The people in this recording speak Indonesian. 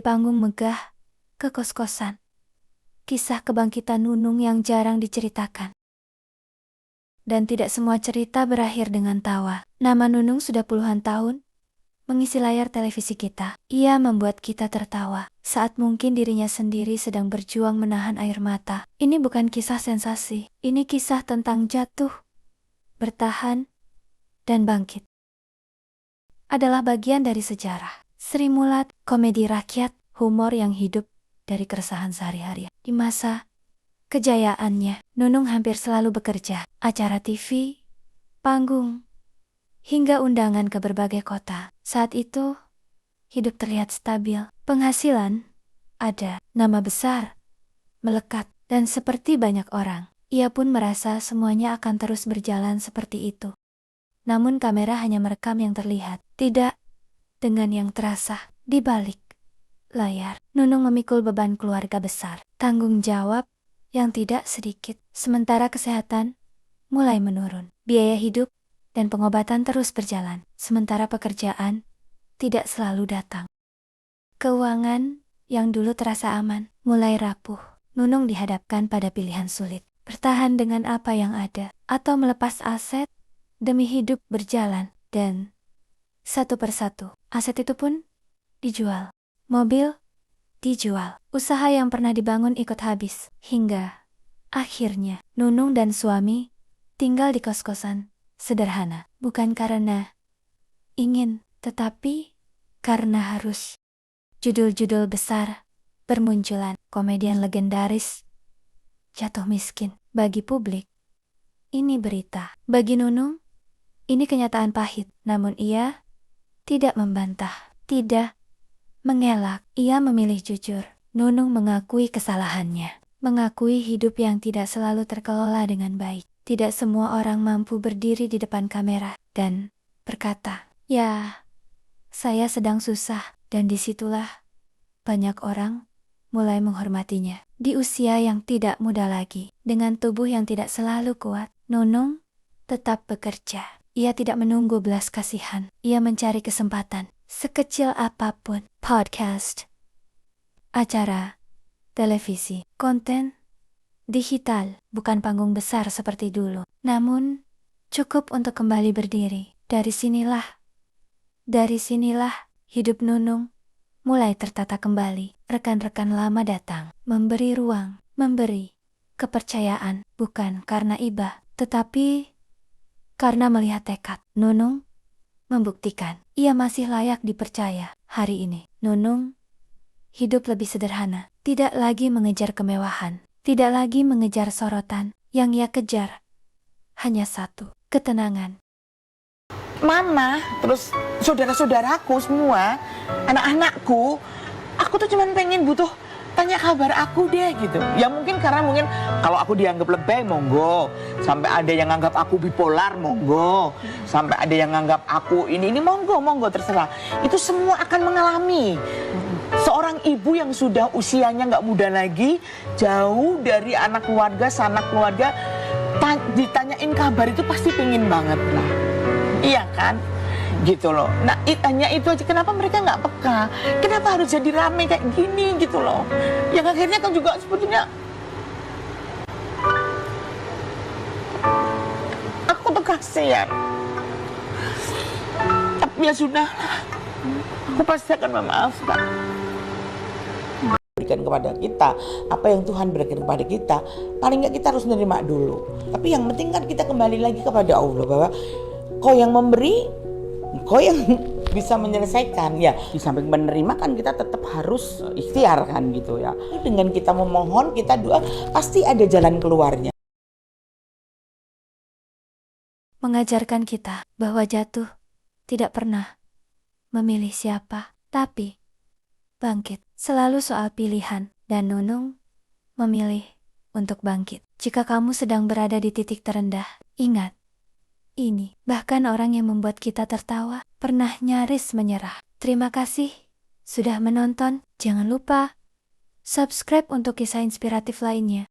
panggung megah, ke kos-kosan. Kisah kebangkitan Nunung yang jarang diceritakan. Dan tidak semua cerita berakhir dengan tawa. Nama Nunung sudah puluhan tahun mengisi layar televisi kita. Ia membuat kita tertawa saat mungkin dirinya sendiri sedang berjuang menahan air mata. Ini bukan kisah sensasi. Ini kisah tentang jatuh, bertahan, dan bangkit. Adalah bagian dari sejarah. Sri Mulat, komedi rakyat, humor yang hidup dari keresahan sehari-hari. Di masa kejayaannya, Nunung hampir selalu bekerja. Acara TV, panggung, hingga undangan ke berbagai kota. Saat itu, hidup terlihat stabil. Penghasilan ada, nama besar melekat, dan seperti banyak orang, ia pun merasa semuanya akan terus berjalan seperti itu. Namun kamera hanya merekam yang terlihat, tidak dengan yang terasa. Di balik layar, Nunung memikul beban keluarga besar, tanggung jawab yang tidak sedikit. Sementara kesehatan mulai menurun, biaya hidup dan pengobatan terus berjalan. Sementara pekerjaan tidak selalu datang. Keuangan yang dulu terasa aman mulai rapuh. Nunung dihadapkan pada pilihan sulit, bertahan dengan apa yang ada atau melepas aset demi hidup berjalan. Dan satu persatu, aset itu pun dijual. Mobil dijual. Usaha yang pernah dibangun ikut habis. Hingga akhirnya Nunung dan suami tinggal di kos-kosan sederhana. Bukan karena ingin, tetapi karena harus. Judul-judul besar bermunculan. Komedian legendaris jatuh miskin. Bagi publik, ini berita. Bagi Nunung, ini kenyataan pahit. Namun ia tidak membantah, tidak mengelak. Ia memilih jujur. Nunung mengakui kesalahannya, mengakui hidup yang tidak selalu terkelola dengan baik. Tidak semua orang mampu berdiri di depan kamera dan berkata, "Ya, saya sedang susah." Dan disitulah banyak orang mulai menghormatinya. Di usia yang tidak muda lagi, dengan tubuh yang tidak selalu kuat, Nunung tetap bekerja. Ia tidak menunggu belas kasihan. Ia mencari kesempatan, sekecil apapun. Podcast, acara, televisi, konten digital, bukan panggung besar seperti dulu. Namun, cukup untuk kembali berdiri. Dari sinilah hidup Nunung mulai tertata kembali. Rekan-rekan lama datang, memberi ruang, memberi kepercayaan, bukan karena iba, tetapi karena melihat tekad. Nunung membuktikan ia masih layak dipercaya. Hari ini, Nunung hidup lebih sederhana, tidak lagi mengejar kemewahan, tidak lagi mengejar sorotan. Yang ia kejar hanya satu, ketenangan. Mama, terus saudara-saudaraku semua, anak-anakku, aku tuh cuman pengen butuh tanya kabar aku deh gitu. Ya mungkin karena kalau aku dianggap lebay, monggo. Sampai ada yang nganggap aku bipolar, monggo. Sampai ada yang nganggap aku ini monggo terserah. Itu semua akan mengalami. Seorang ibu yang sudah usianya nggak muda lagi, jauh dari anak keluarga, sanak keluarga, ditanyain kabar itu pasti pengen banget lah. Iya kan? Gitu loh. Nah, hanya itu aja. Kenapa mereka nggak peka? Kenapa harus jadi rame kayak gini gitu loh? Yang akhirnya kan juga sebetulnya aku tuh kasihan. Tapi ya sudah, aku pasti akan memaafkan. Berikan kepada kita apa yang Tuhan berikan kepada kita, paling nggak kita harus menerima dulu. Tapi yang penting kan kita kembali lagi kepada Allah, bahwa Kau yang memberi, Kau yang bisa menyelesaikan. Ya, di samping menerima kan kita tetap harus ikhtiar kan gitu ya. Dengan kita memohon, kita doa, pasti ada jalan keluarnya. Mengajarkan kita bahwa jatuh tidak pernah memilih siapa, tapi bangkit selalu soal pilihan. Dan Nunung memilih untuk bangkit. Jika kamu sedang berada di titik terendah, ingat, ini bahkan orang yang membuat kita tertawa pernah nyaris menyerah. Terima kasih sudah menonton. Jangan lupa subscribe untuk kisah inspiratif lainnya.